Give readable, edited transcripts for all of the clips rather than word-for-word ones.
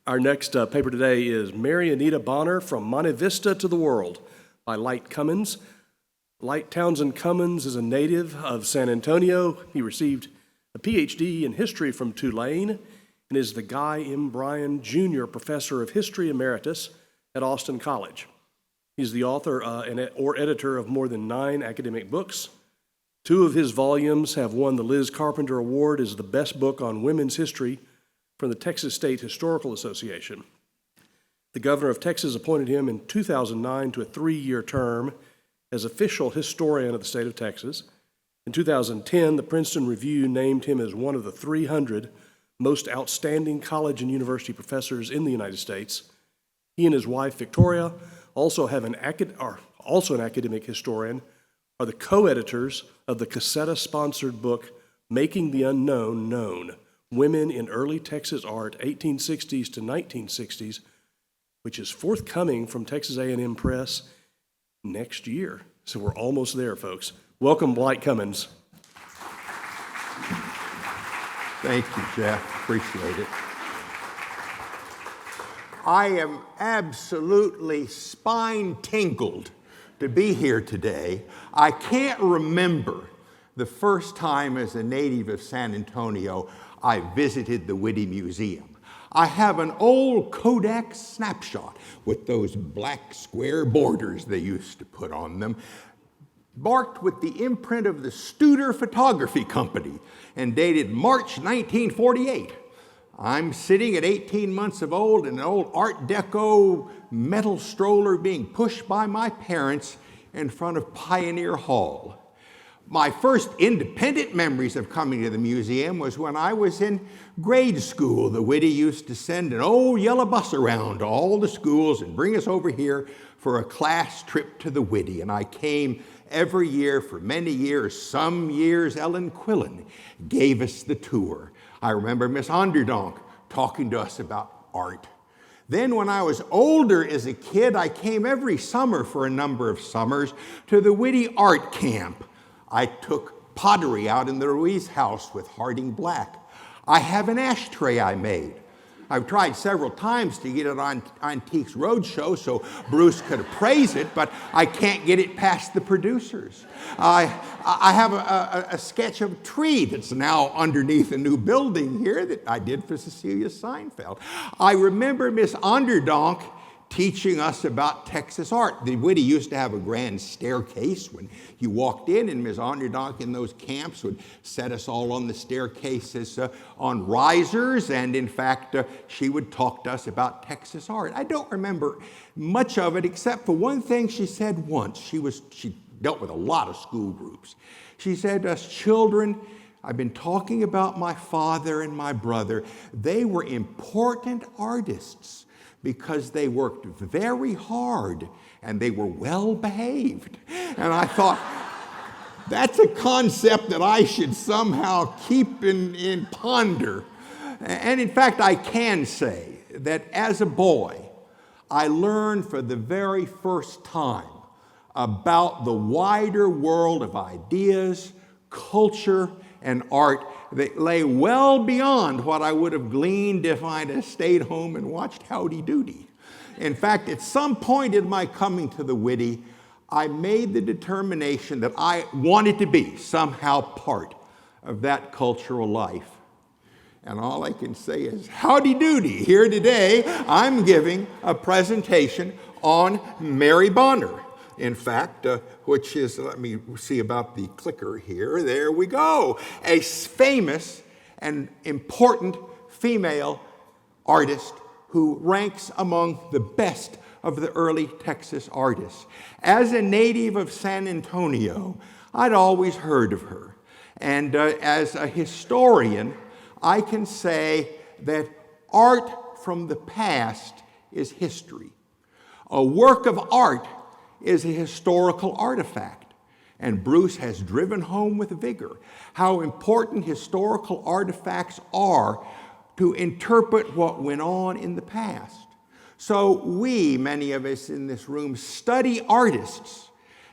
Our next paper today is Mary Anita Bonner, From Monte Vista to the World by Light Cummins. Light Townsend Cummins is a native of San Antonio. He received a PhD in history from Tulane and is the Guy M. Bryan Jr. Professor of History Emeritus at Austin College. He's the author or editor of more than 9 academic books. 2 of his volumes have won the Liz Carpenter Award as the best book on women's history from the Texas State Historical Association. The governor of Texas appointed him in 2009 to a 3-year term as official historian of the state of Texas. In 2010, the Princeton Review named him as one of the 300 most outstanding college and university professors in the United States. He and his wife, Victoria, also an academic historian, are the co-editors of the Cassetta-sponsored book, Making the Unknown Known, Women in Early Texas Art, 1860s to 1960s, which is forthcoming from Texas A&M Press next year. So we're almost there, folks. Welcome, Light Cummins. Thank you, Jeff. Appreciate it. I am absolutely spine-tingled to be here today. I can't remember the first time as a native of San Antonio I visited the Witte Museum. I have an old Kodak snapshot with those black square borders they used to put on them, marked with the imprint of the Studer Photography Company and dated March 1948. I'm sitting at 18 months of old in an old Art Deco metal stroller being pushed by my parents in front of Pioneer Hall. My first independent memories of coming to the museum was when I was in grade school. The Witte used to send an old yellow bus around to all the schools and bring us over here for a class trip to the Witte. And I came every year for many years. Some years Ellen Quillen gave us the tour. I remember Miss Onderdonk talking to us about art. Then when I was older as a kid, I came every summer for a number of summers to the Witte Art Camp. I took pottery out in the Ruiz house with Harding Black. I have an ashtray I made. I've tried several times to get it on Antiques Roadshow so Bruce could appraise it, but I can't get it past the producers. I have a sketch of a tree that's now underneath a new building here that I did for Cecilia Seinfeld. I remember Miss Onderdonk teaching us about Texas art. The Witte used to have a grand staircase when you walked in, and Ms. Onderdonk in those camps would set us all on the staircases on risers, and in fact, she would talk to us about Texas art. I don't remember much of it except for one thing she said once. She dealt with a lot of school groups. She said to us, "Children, I've been talking about my father and my brother. They were important artists because they worked very hard and they were well behaved." And I thought, that's a concept that I should somehow keep in ponder. And in fact, I can say that as a boy, I learned for the very first time about the wider world of ideas, culture, and art that lay well beyond what I would have gleaned if I'd have stayed home and watched Howdy Doody. In fact, at some point in my coming to the Witte, I made the determination that I wanted to be somehow part of that cultural life. And all I can say is, howdy doody. Here today, I'm giving a presentation on Mary Bonner. In fact, which is, let me see about the clicker here. There we go. A famous and important female artist who ranks among the best of the early Texas artists. As a native of San Antonio, I'd always heard of her. And as a historian, I can say that art from the past is history. A work of art is a historical artifact. And Bruce has driven home with vigor how important historical artifacts are to interpret what went on in the past. So we, many of us in this room, study artists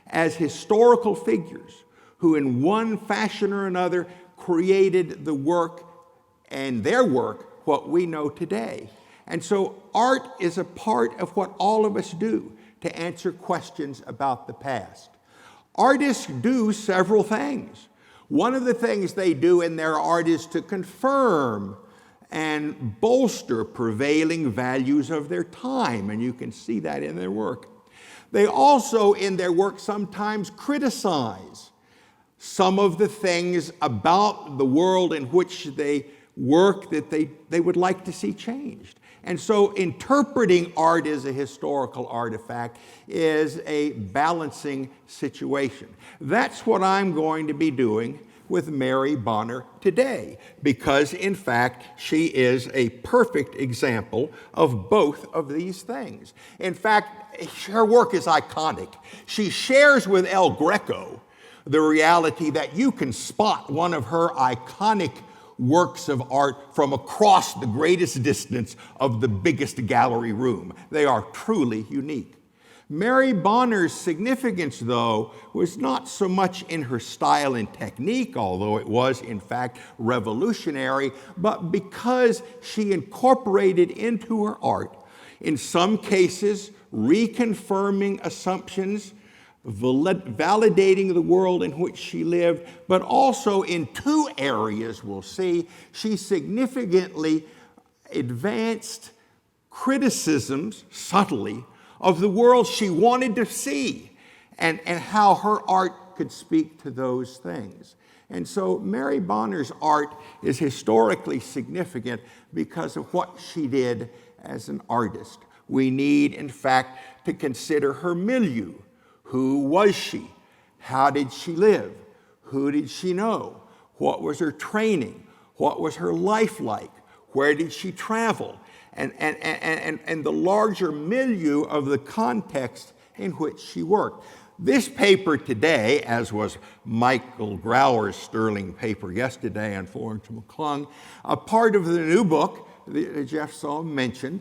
as historical figures who in one fashion or another created the work and their work what we know today. And so art is a part of what all of us do to answer questions about the past. Artists do several things. One of the things they do in their art is to confirm and bolster prevailing values of their time, and you can see that in their work. They also, in their work, sometimes criticize some of the things about the world in which they work that they would like to see changed. And so interpreting art as a historical artifact is a balancing situation. That's what I'm going to be doing with Mary Bonner today, because in fact she is a perfect example of both of these things. In fact, her work is iconic. She shares with El Greco the reality that you can spot one of her iconic works of art from across the greatest distance of the biggest gallery room. They are truly unique. Mary Bonner's significance, though, was not so much in her style and technique, although it was, in fact, revolutionary, but because she incorporated into her art, in some cases, reconfirming assumptions, validating the world in which she lived, but also in two areas we'll see, she significantly advanced criticisms, subtly, of the world she wanted to see and how her art could speak to those things. And so Mary Bonner's art is historically significant because of what she did as an artist. We need, in fact, to consider her milieu. Who was she? How did she live? Who did she know? What was her training? What was her life like? Where did she travel? And the larger milieu of the context in which she worked. This paper today, as was Michael Grauer's sterling paper yesterday on Florence McClung, a part of the new book that Jeff saw mentioned,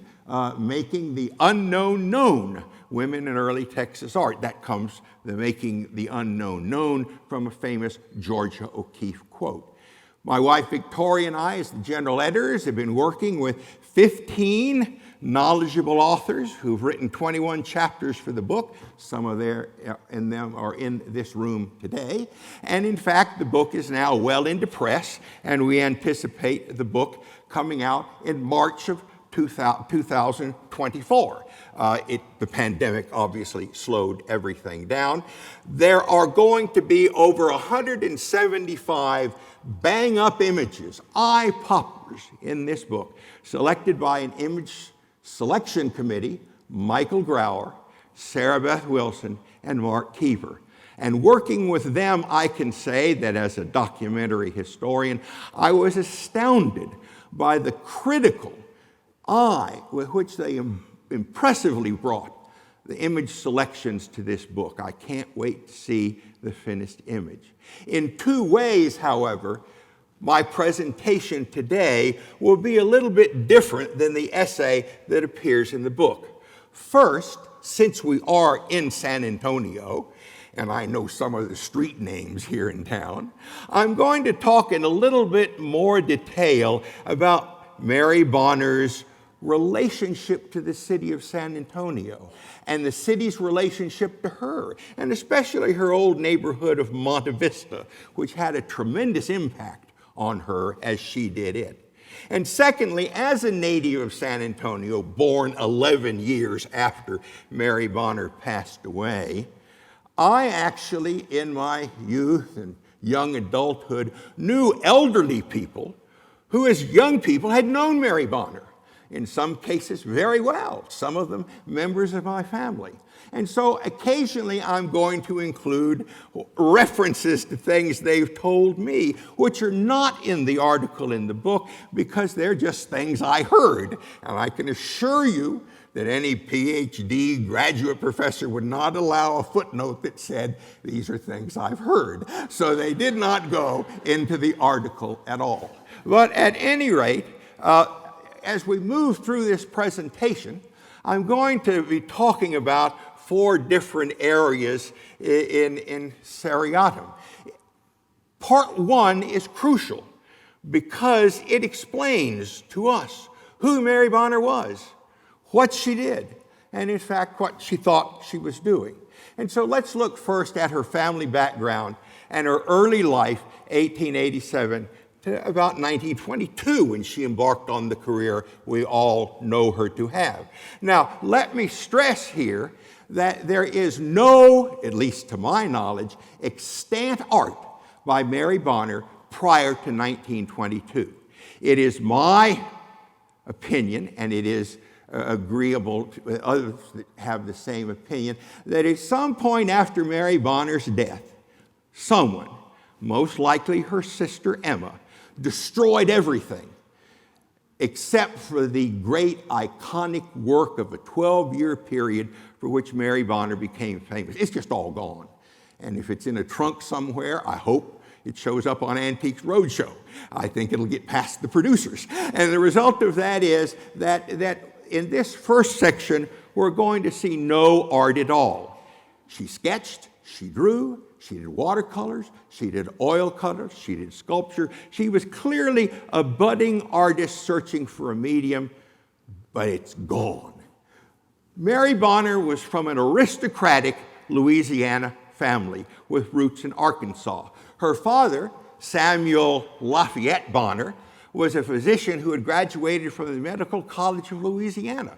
Making the Unknown Known, Women in Early Texas Art. That comes, the Making the Unknown Known, from a famous Georgia O'Keeffe quote. My wife Victoria and I, as the general editors, have been working with 15 knowledgeable authors who've written 21 chapters for the book. Some of them are in this room today. And in fact, the book is now well into press, and we anticipate the book coming out in March of 2024. The pandemic obviously slowed everything down. There are going to be over 175 bang-up images, eye-poppers, in this book, selected by an image selection committee, Michael Grauer, Sarah Beth Wilson, and Mark Keever. And working with them, I can say that as a documentary historian, I was astounded by the critical eye with which they impressively brought the image selections to this book. I can't wait to see the finished image. In two ways, however, my presentation today will be a little bit different than the essay that appears in the book. First, since we are in San Antonio, and I know some of the street names here in town, I'm going to talk in a little bit more detail about Mary Bonner's relationship to the city of San Antonio and the city's relationship to her, and especially her old neighborhood of Monte Vista, which had a tremendous impact on her as she did it. And secondly, as a native of San Antonio, born 11 years after Mary Bonner passed away, I actually, in my youth and young adulthood, knew elderly people who, as young people, had known Mary Bonner. In some cases, very well, some of them members of my family. And so occasionally I'm going to include references to things they've told me, which are not in the article in the book, because they're just things I heard. And I can assure you that any PhD graduate professor would not allow a footnote that said, these are things I've heard. So they did not go into the article at all. But at any rate, as we move through this presentation, I'm going to be talking about 4 different areas in seriatim. Part 1 is crucial because it explains to us who Mary Bonner was, what she did, and in fact, what she thought she was doing. And so let's look first at her family background and her early life, 1887 to about 1922, when she embarked on the career we all know her to have. Now, let me stress here that there is no, at least to my knowledge, extant art by Mary Bonner prior to 1922. It is my opinion, and it is agreeable to others that have the same opinion, that at some point after Mary Bonner's death, someone, most likely her sister Emma, destroyed everything except for the great iconic work of a 12-year period for which Mary Bonner became famous. It's just all gone. And if it's in a trunk somewhere, I hope it shows up on Antiques Roadshow. I think it'll get past the producers. And the result of that is that in this first section, we're going to see no art at all. She sketched, she drew, she did watercolors, she did oil colors, she did sculpture. She was clearly a budding artist searching for a medium, but it's gone. Mary Bonner was from an aristocratic Louisiana family with roots in Arkansas. Her father, Samuel Lafayette Bonner, was a physician who had graduated from the Medical College of Louisiana.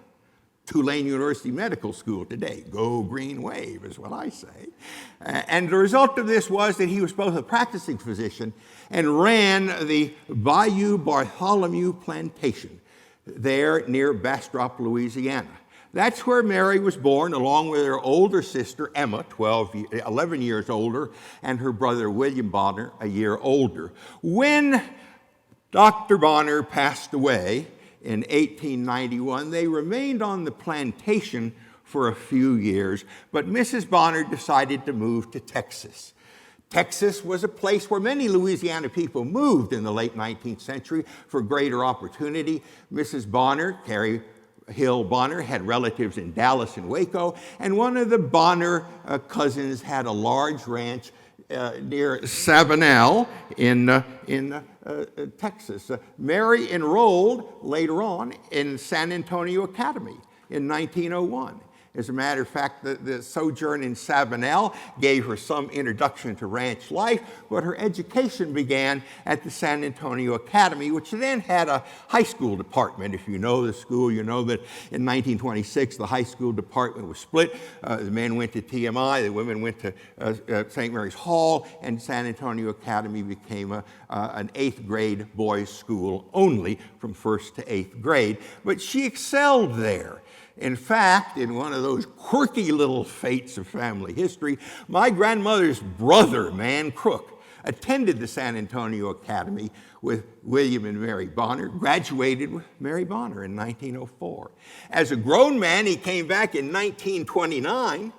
Tulane University Medical School today. Go Green Wave is what I say. And the result of this was that he was both a practicing physician and ran the Bayou Bartholomew Plantation there near Bastrop, Louisiana. That's where Mary was born, along with her older sister, Emma, 11 years older, and her brother, William Bonner, a year older. When Dr. Bonner passed away in 1891, they remained on the plantation for a few years, but Mrs. Bonner decided to move to Texas. Texas was a place where many Louisiana people moved in the late 19th century for greater opportunity. Mrs. Bonner, Carrie Hill Bonner, had relatives in Dallas and Waco, and one of the Bonner cousins had a large ranch near Sabinal in Texas. Mary enrolled later on in San Antonio Academy in 1901. As a matter of fact, the sojourn in Sabinal gave her some introduction to ranch life, but her education began at the San Antonio Academy, which then had a high school department. If you know the school, you know that in 1926, the high school department was split. The men went to TMI, the women went to St. Mary's Hall, and San Antonio Academy became an 8th grade boys' school only from 1st to 8th grade. But she excelled there. In fact, in one of those quirky little fates of family history, my grandmother's brother, Man Crook, attended the San Antonio Academy with William and Mary Bonner, graduated with Mary Bonner in 1904. As a grown man, he came back in 1929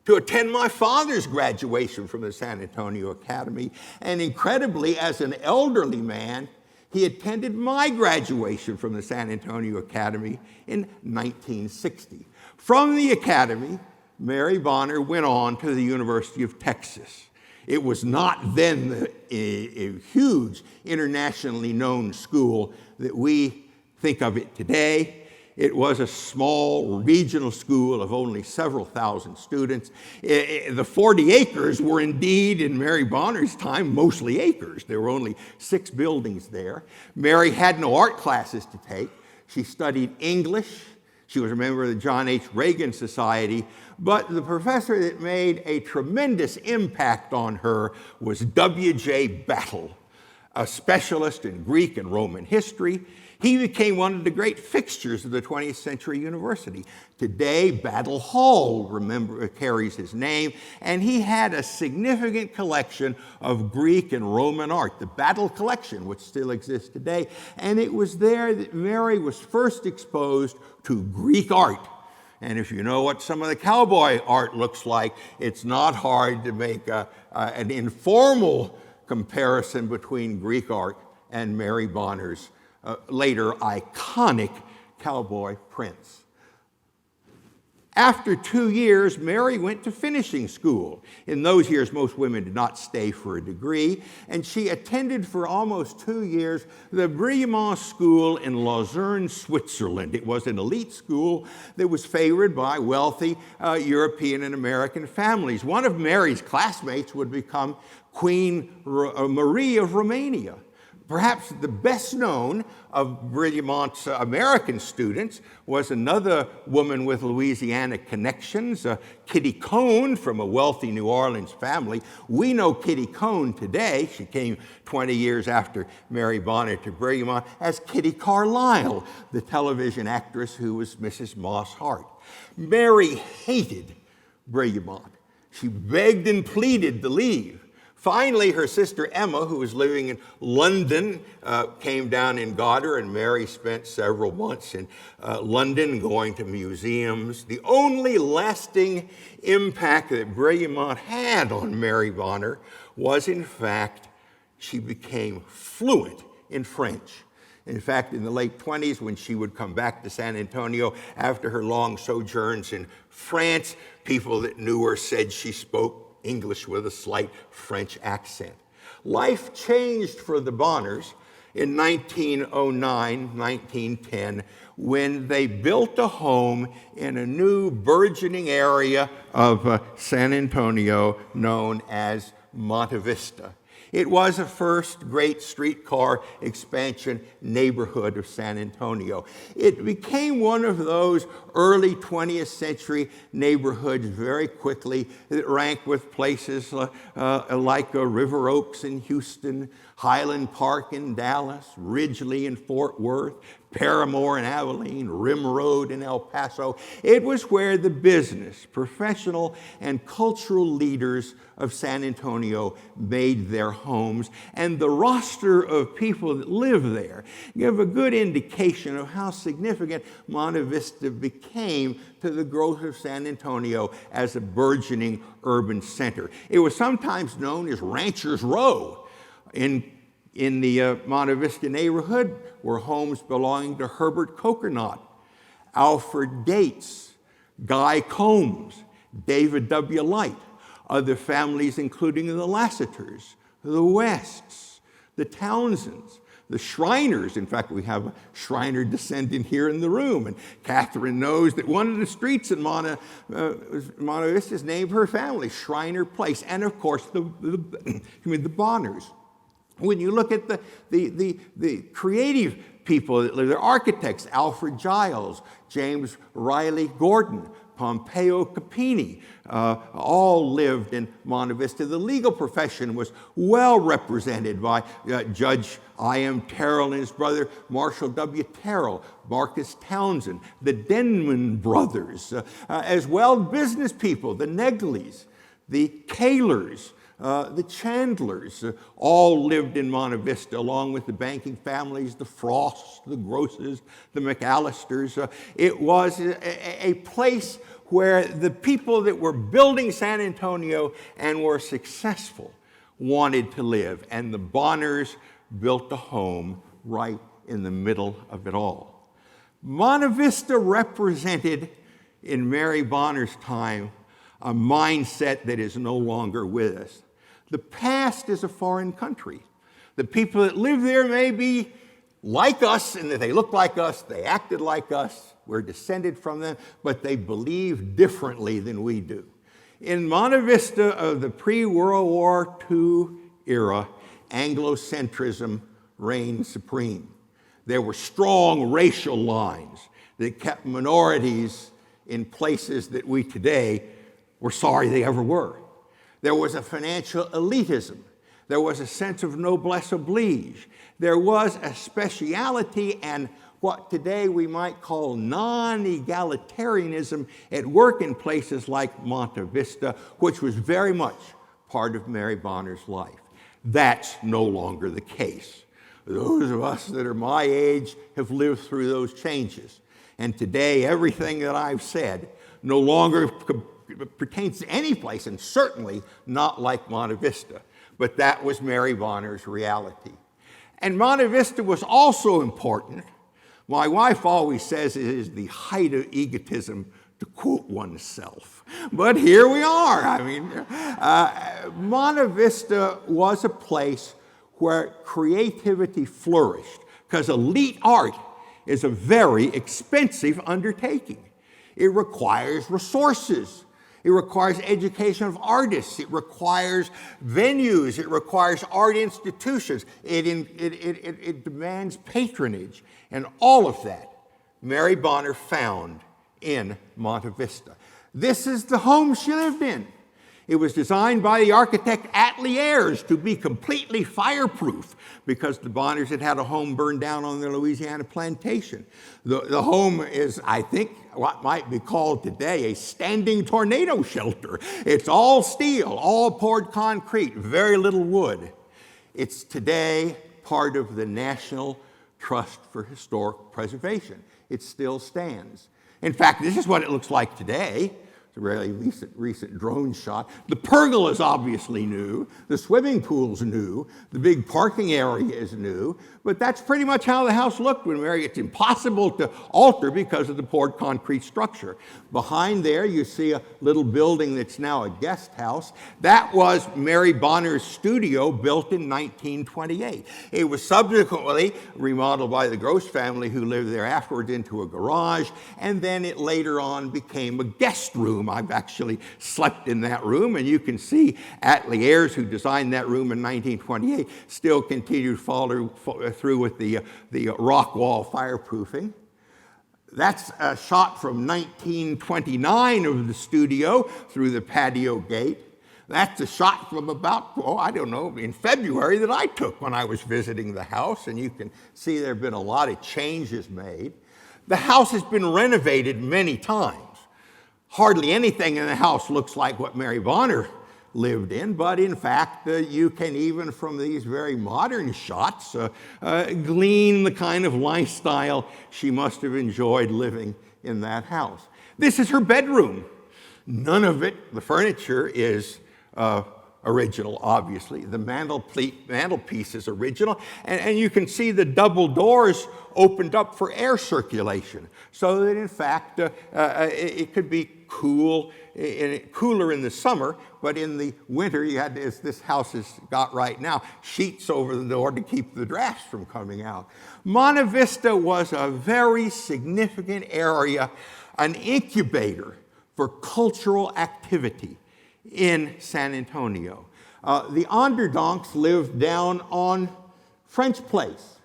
to attend my father's graduation from the San Antonio Academy, and incredibly, as an elderly man, he attended my graduation from the San Antonio Academy in 1960. From the Academy, Mary Bonner went on to the University of Texas. It was not then a huge internationally known school that we think of it today. It was a small regional school of only several thousand students. The 40 acres were indeed, in Mary Bonner's time, mostly acres. There were only 6 buildings there. Mary had no art classes to take. She studied English. She was a member of the John H. Reagan Society. But the professor that made a tremendous impact on her was W.J. Battle, a specialist in Greek and Roman history. He became one of the great fixtures of the 20th century university. Today, Battle Hall carries his name, and he had a significant collection of Greek and Roman art, the Battle Collection, which still exists today. And it was there that Mary was first exposed to Greek art. And if you know what some of the cowboy art looks like, it's not hard to make an informal comparison between Greek art and Mary Bonner's later iconic cowboy prints. After 2 years, Mary went to finishing school. In those years, most women did not stay for a degree, and she attended for almost 2 years the Brillemont School in Lausanne, Switzerland. It was an elite school that was favored by wealthy European and American families. One of Mary's classmates would become Queen Marie of Romania. Perhaps the best known of Brillemont's American students was another woman with Louisiana connections, Kitty Cone from a wealthy New Orleans family. We know Kitty Cone today, she came 20 years after Mary Bonner to Brillemont, as Kitty Carlisle, the television actress who was Mrs. Moss Hart. Mary hated Brillemont. She begged and pleaded to leave. Finally, her sister Emma, who was living in London, came down and got her, and Mary spent several months in London going to museums. The only lasting impact that Brillemont had on Mary Bonner was, in fact, she became fluent in French. In fact, in the late 20s, when she would come back to San Antonio after her long sojourns in France, people that knew her said she spoke English with a slight French accent. Life changed for the Bonners in 1909, 1910, when they built a home in a new burgeoning area of San Antonio known as Monte Vista. It was a first great streetcar expansion neighborhood of San Antonio. It became one of those early 20th century neighborhoods very quickly that ranked with places like River Oaks in Houston, Highland Park in Dallas, Ridgely in Fort Worth, Paramore in Abilene, Rim Road in El Paso. It was where the business, professional, and cultural leaders of San Antonio made their homes, and the roster of people that live there give a good indication of how significant Monte Vista became to the growth of San Antonio as a burgeoning urban center. It was sometimes known as Ranchers Row. In the Monte Vista neighborhood were homes belonging to Herbert Cokernott, Alfred Gates, Guy Combs, David W. Light, other families including the Lassiters, the Wests, the Townsends, the Shriners. In fact, we have a Shriner descendant here in the room, and Catherine knows that one of the streets in Monte Vista is named her family, Shriner Place, and of course the Bonners. When you look at the creative people that live there, architects, Alfred Giles, James Riley Gordon, Pompeo Capini, all lived in Monte Vista. The legal profession was well represented by Judge I.M. Terrell and his brother Marshall W. Terrell, Marcus Townsend, the Denman brothers, as well business people, the Negleys, the Kahlers, the Chandlers, all lived in Monte Vista, along with the banking families, the Frosts, the Grosses, the McAllisters. It was a place where the people that were building San Antonio and were successful wanted to live, and the Bonners built a home right in the middle of it all. Monte Vista represented, in Mary Bonner's time, a mindset that is no longer with us. The past is a foreign country. The people that live there may be like us, in that they look like us, they acted like us, we're descended from them, but they believe differently than we do. In Monte Vista of the pre-World War II era, Anglocentrism reigned supreme. There were strong racial lines that kept minorities in places that we today were sorry they ever were. There was a financial elitism. There was a sense of noblesse oblige. There was a speciality and what today we might call non-egalitarianism at work in places like Monte Vista, which was very much part of Mary Bonner's life. That's no longer the case. Those of us that are my age have lived through those changes. And today, everything that I've said no longer pertains to any place, and certainly not like Monte Vista. But that was Mary Bonner's reality. And Monte Vista was also important. My wife always says it is the height of egotism to quote oneself. But here we are. I mean, Monte Vista was a place where creativity flourished, because elite art is a very expensive undertaking. It requires resources. It requires education of artists. It requires venues. It requires art institutions. It demands patronage. And all of that Mary Bonner found in Monte Vista. This is the home she lived in. It was designed by the architect Ateliers to be completely fireproof, because the Bonners had had a home burned down on their Louisiana plantation. The home is, I think, what might be called today a standing tornado shelter. It's all steel, all poured concrete, very little wood. It's today part of the National Trust for Historic Preservation. It still stands. In fact, this is what it looks like today. It's a really recent drone shot. The pergola is obviously new. The swimming pool's new. The big parking area is new. But that's pretty much how the house looked when Mary. It's impossible to alter because of the poured concrete structure. Behind there, you see a little building that's now a guest house. That was Mary Bonner's studio, built in 1928. It was subsequently remodeled by the Gross family, who lived there afterwards, into a garage, and then it later on became a guest room. I've actually slept in that room, and you can see Ateliers, who designed that room in 1928, still continued to follow through with the rock wall fireproofing. That's a shot from 1929 of the studio through the patio gate. That's a shot from about, I don't know, in February that I took when I was visiting the house, and you can see there have been a lot of changes made. The house has been renovated many times. Hardly anything in the house looks like what Mary Bonner lived in, but in fact, you can even from these very modern shots glean the kind of lifestyle she must have enjoyed living in that house. This is her bedroom. None of it, the furniture is original, obviously. The mantelpiece is original, and you can see the double doors opened up for air circulation, so that in fact it could be cooler in the summer, but in the winter you had, as this house has got right now, sheets over the door to keep the drafts from coming out. Monte Vista was a very significant area, an incubator for cultural activity in San Antonio. The Onderdonks lived down on French Place,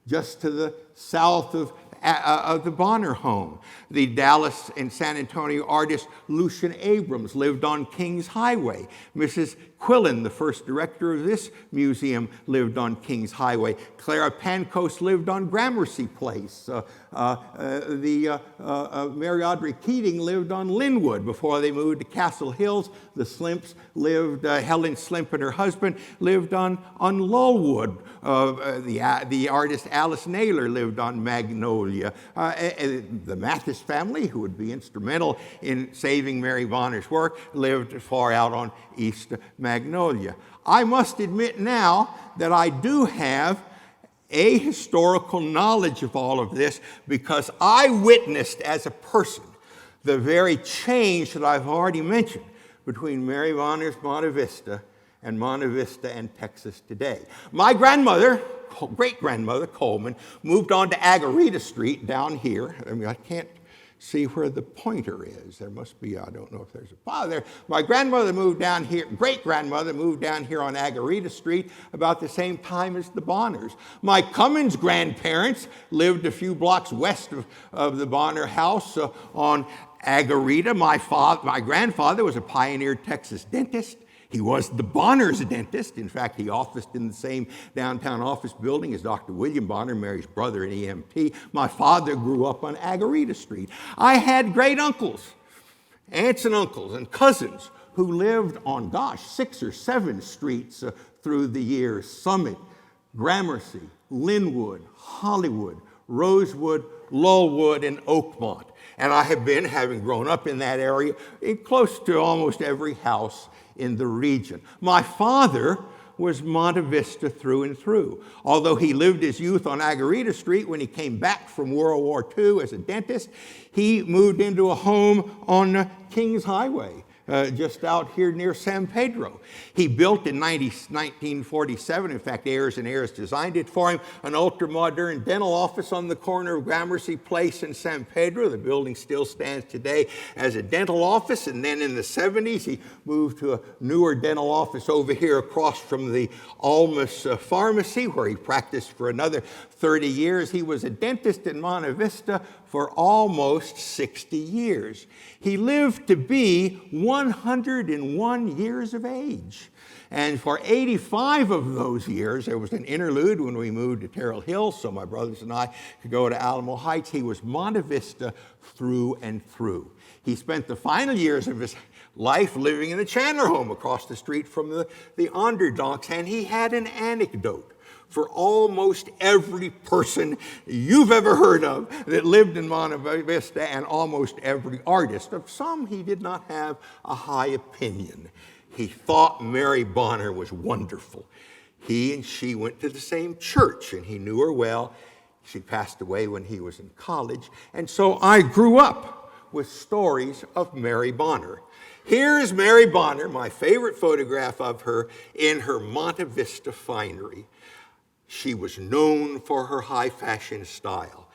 just to the south of the Bonner home. The Dallas and San Antonio artist Lucian Abrams lived on Kings Highway. Mrs. Quillen, the first director of this museum, lived on Kings Highway. Clara Pancos lived on Gramercy Place. Mary Audrey Keating lived on Linwood before they moved to Castle Hills. The Slimps lived, Helen Slimp and her husband lived on Lulwood. The artist Alice Naylor lived on Magnolia. The Mathis family, who would be instrumental in saving Mary Bonner's work, lived far out on East Magnolia. I must admit now that I do have a historical knowledge of all of this, because I witnessed as a person the very change that I've already mentioned between Mary Bonner's Monte Vista and Texas today. My grandmother, great-grandmother Coleman, moved on to Agarita Street down here. I mean, I can't see where the pointer is. There must be, I don't know if there's a file there. My grandmother moved down here, great-grandmother moved down here on Agarita Street about the same time as the Bonners. My Cummins grandparents lived a few blocks west of the Bonner house on Agarita. My grandfather was a pioneer Texas dentist. He was the Bonner's dentist. In fact, he officed in the same downtown office building as Dr. William Bonner, Mary's brother and EMT. My father grew up on Agarita Street. I had great uncles, aunts and uncles, and cousins who lived on, 6 or 7 streets through the years: Summit, Gramercy, Linwood, Hollywood, Rosewood, Lulwood, and Oakmont. And I have been, having grown up in that area, in close to almost every house in the region. My father was Monte Vista through and through. Although he lived his youth on Agarita Street, when he came back from World War II as a dentist, he moved into a home on Kings Highway, just out here near San Pedro. He built in 1947, in fact, Ayers and Ayers designed it for him, an ultra-modern dental office on the corner of Gramercy Place in San Pedro. The building still stands today as a dental office, and then in the 70s, he moved to a newer dental office over here across from the Almas Pharmacy, where he practiced for another 30 years. He was a dentist in Monte Vista for almost 60 years. He lived to be 101 years of age. And for 85 of those years, there was an interlude when we moved to Terrell Hills, so my brothers and I could go to Alamo Heights. He was Monte Vista through and through. He spent the final years of his life living in the Chandler home across the street from the Onderdonks, and he had an anecdote for almost every person you've ever heard of that lived in Monte Vista, and almost every artist. Of some, he did not have a high opinion. He thought Mary Bonner was wonderful. He and she went to the same church, and he knew her well. She passed away when he was in college, and so I grew up with stories of Mary Bonner. Here's Mary Bonner, my favorite photograph of her, in her Monte Vista finery. She was known for her high fashion style.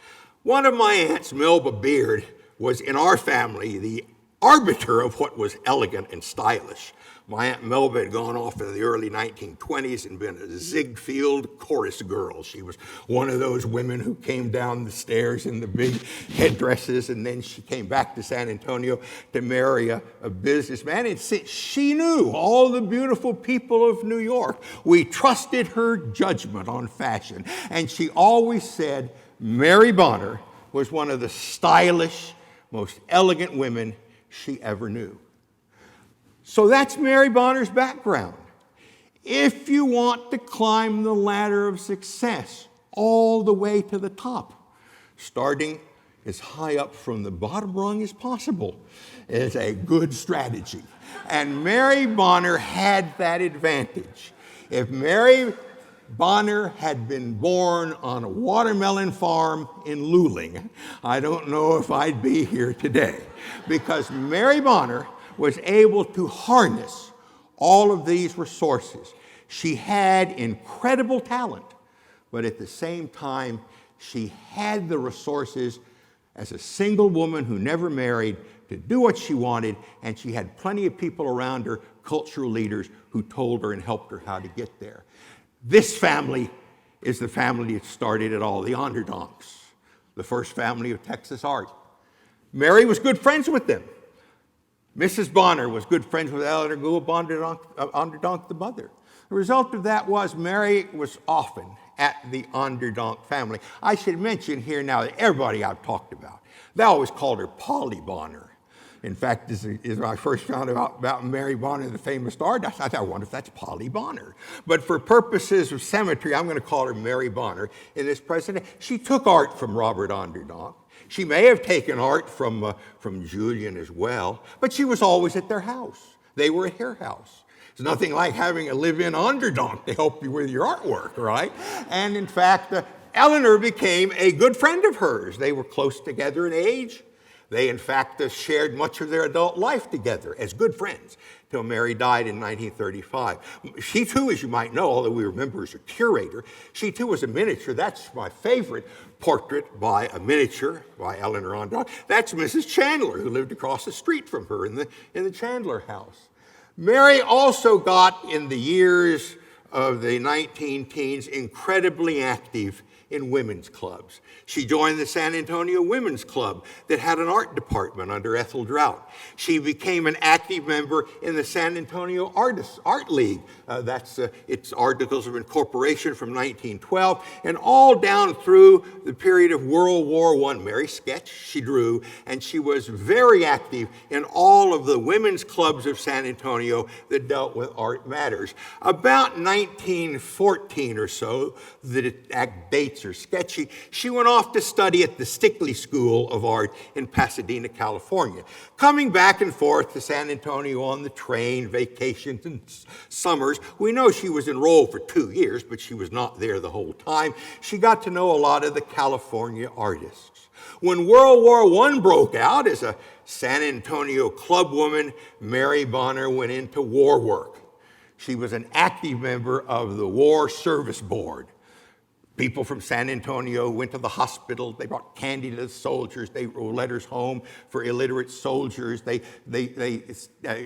One of my aunts, Melba Beard, was in our family the arbiter of what was elegant and stylish. My Aunt Melba had gone off in the early 1920s and been a Ziegfeld chorus girl. She was one of those women who came down the stairs in the big headdresses, and then she came back to San Antonio to marry a businessman. And since she knew all the beautiful people of New York, we trusted her judgment on fashion. And she always said Mary Bonner was one of the stylish, most elegant women she ever knew. So that's Mary Bonner's background. If you want to climb the ladder of success all the way to the top, starting as high up from the bottom rung as possible is a good strategy. And Mary Bonner had that advantage. If Mary Bonner had been born on a watermelon farm in Luling, I don't know if I'd be here today, because Mary Bonner was able to harness all of these resources. She had incredible talent, but at the same time, she had the resources as a single woman who never married to do what she wanted, and she had plenty of people around her, cultural leaders, who told her and helped her how to get there. This family is the family that started it all, the Onderdonks, the first family of Texas art. Mary was good friends with them. Mrs. Bonner was good friends with Eleanor Gould Onderdonk, the mother. The result of that was Mary was often at the Onderdonk family. I should mention here now that everybody I've talked about, they always called her Polly Bonner. In fact, as I first found out about Mary Bonner, the famous artist, I thought, I wonder if that's Polly Bonner. But for purposes of symmetry, I'm going to call her Mary Bonner in this presentation. She took art from Robert Onderdonk. She may have taken art from Julian as well, but she was always at their house. They were at her house. It's nothing like having a live-in Onderdonk to help you with your artwork, right? And in fact, Eleanor became a good friend of hers. They were close together in age. They, in fact, shared much of their adult life together as good friends till Mary died in 1935. She, too, as you might know, although we remember as a curator, she, too, was a miniature. That's my favorite portrait by a miniature by Eleanor Onderdonk. That's Mrs. Chandler, who lived across the street from her in the Chandler house. Mary also got, in the years of the 19-teens, incredibly active in women's clubs. She joined the San Antonio Women's Club that had an art department under Ethel Drought. She became an active member in the San Antonio Art League. That's its Articles of Incorporation from 1912, and all down through the period of World War I. Mary sketched, she drew, and she was very active in all of the women's clubs of San Antonio that dealt with art matters. About 1914 or so, the date dates are sketchy, she went off to study at the Stickley School of Art in Pasadena, California. Coming back and forth to San Antonio on the train, vacations and summers, we know she was enrolled for 2 years, but she was not there the whole time. She got to know a lot of the California artists. When World War I broke out, as a San Antonio clubwoman, Mary Bonner went into war work. She was an active member of the War Service Board. People from San Antonio went to the hospital. They brought candy to the soldiers. They wrote letters home for illiterate soldiers. They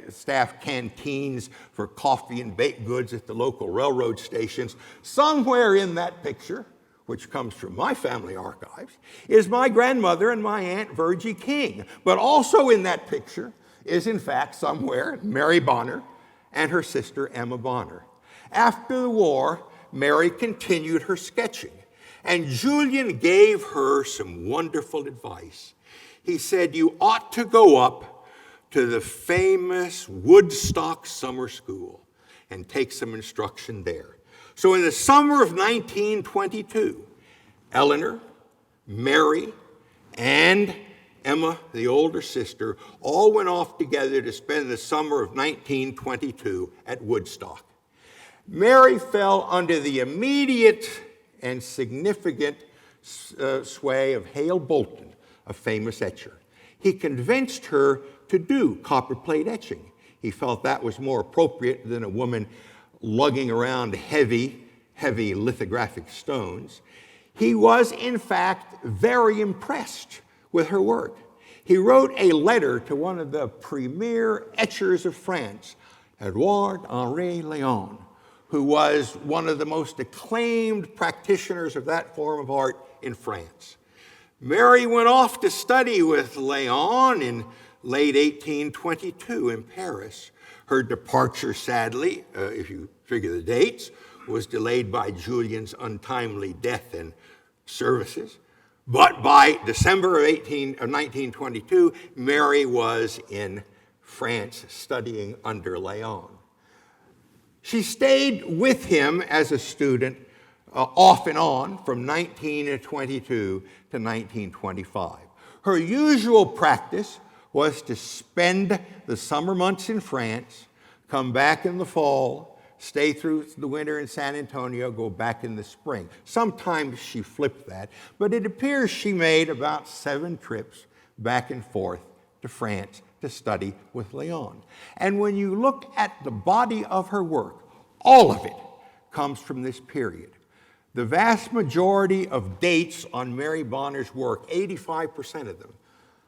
staffed canteens for coffee and baked goods at the local railroad stations. Somewhere in that picture, which comes from my family archives, is my grandmother and my Aunt Virgie King. But also in that picture is, in fact, somewhere Mary Bonner and her sister Emma Bonner. After the war, Mary continued her sketching, and Julian gave her some wonderful advice. He said, "You ought to go up to the famous Woodstock Summer School and take some instruction there." So in the summer of 1922, Eleanor, Mary, and Emma, the older sister, all went off together to spend the summer of 1922 at Woodstock. Mary fell under the immediate and significant sway of Hale Bolton, a famous etcher. He convinced her to do copperplate etching. He felt that was more appropriate than a woman lugging around heavy lithographic stones. He was, in fact, very impressed with her work. He wrote a letter to one of the premier etchers of France, Édouard-Henri Léon, who was one of the most acclaimed practitioners of that form of art in France. Mary went off to study with Léon in late 1822 in Paris. Her departure, sadly, if you figure the dates, was delayed by Julian's untimely death in services. But by December of 1922, Mary was in France studying under Léon. She stayed with him as a student off and on from 1922 to 1925. Her usual practice was to spend the summer months in France, come back in the fall, stay through the winter in San Antonio, go back in the spring. Sometimes she flipped that, but it appears she made about 7 trips back and forth to France to study with Léon. And when you look at the body of her work, all of it comes from this period. The vast majority of dates on Mary Bonner's work, 85% of them,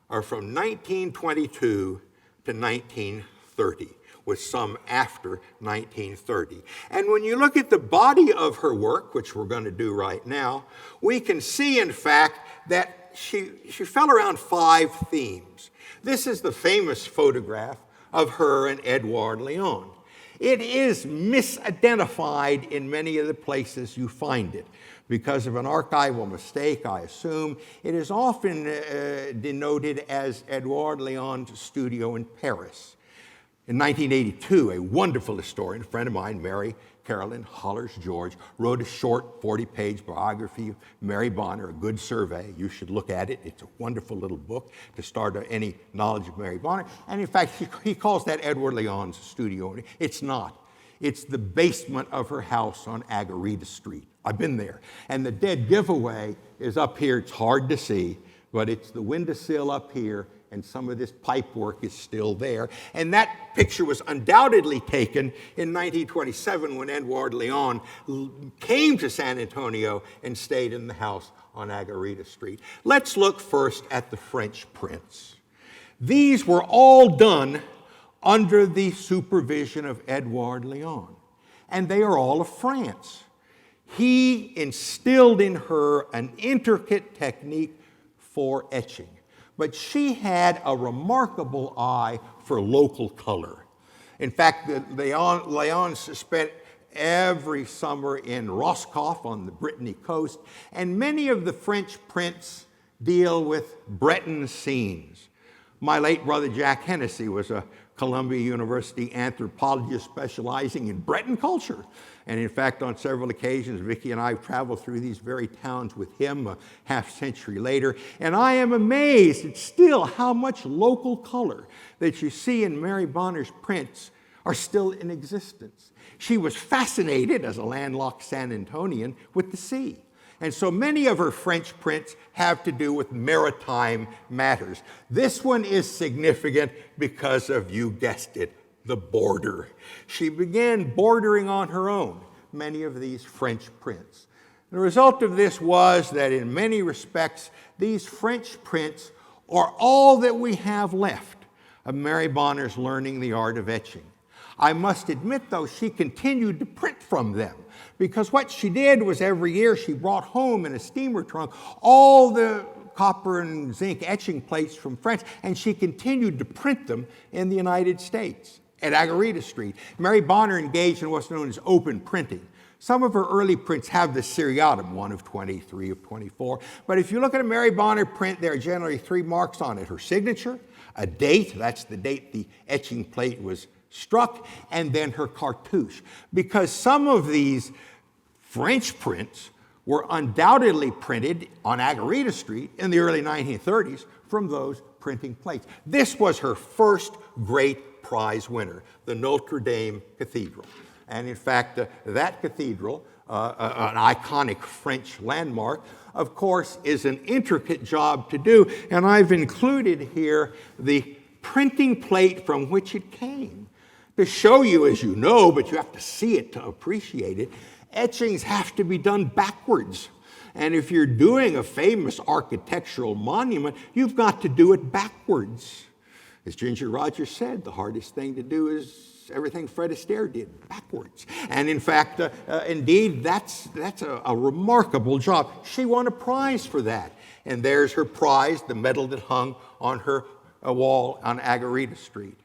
are from 1922 to 1930. With some after 1930. And when you look at the body of her work, which we're going to do right now, we can see, in fact, that she fell around 5 themes. This is the famous photograph of her and Édouard Léon. It is misidentified in many of the places you find it. Because of an archival mistake, I assume, it is often denoted as Édouard Léon's studio in Paris. In 1982, a wonderful historian, a friend of mine, Mary Carolyn Hollers-George, wrote a short 40-page biography of Mary Bonner, a good survey. You should look at it. It's a wonderful little book to start any knowledge of Mary Bonner. And in fact, he calls that Édouard Léon's studio. It's not. It's the basement of her house on Agarita Street. I've been there. And the dead giveaway is up here. It's hard to see, but it's the windowsill up here, and some of this pipe work is still there. And that picture was undoubtedly taken in 1927 when Édouard Léon came to San Antonio and stayed in the house on Agarita Street. Let's look first at the French prints. These were all done under the supervision of Édouard Léon, and they are all of France. He instilled in her an intricate technique for etching. But she had a remarkable eye for local color. In fact, Léon spent every summer in Roscoff on the Brittany coast, and many of the French prints deal with Breton scenes. My late brother Jack Hennessy was a Columbia University anthropologist specializing in Breton culture. And in fact, on several occasions, Vicki and I have traveled through these very towns with him a half century later. And I am amazed at still how much local color that you see in Mary Bonner's prints are still in existence. She was fascinated, as a landlocked San Antonian, with the sea. And so many of her French prints have to do with maritime matters. This one is significant because of, you guessed it, the border. She began bordering on her own many of these French prints. The result of this was that in many respects, these French prints are all that we have left of Mary Bonner's learning the art of etching. I must admit, though, she continued to print from them, because what she did was every year she brought home in a steamer trunk all the copper and zinc etching plates from France, and she continued to print them in the United States at Agarita Street. Mary Bonner engaged in what's known as open printing. Some of her early prints have the seriatim, 1 of 23 of 24. But if you look at a Mary Bonner print, there are generally 3 marks on it: her signature, a date, that's the date the etching plate was struck, and then her cartouche. Because some of these French prints were undoubtedly printed on Agarita Street in the early 1930s from those printing plates. This was her first great prize winner, the Notre Dame Cathedral. And in fact, that cathedral, an iconic French landmark, of course, is an intricate job to do. And I've included here the printing plate from which it came, to show you, as you know, but you have to see it to appreciate it, etchings have to be done backwards. And if you're doing a famous architectural monument, you've got to do it backwards. As Ginger Rogers said, the hardest thing to do is everything Fred Astaire did, backwards. And in fact, indeed, that's a remarkable job. She won a prize for that. And there's her prize, the medal that hung on her wall on Agarita Street.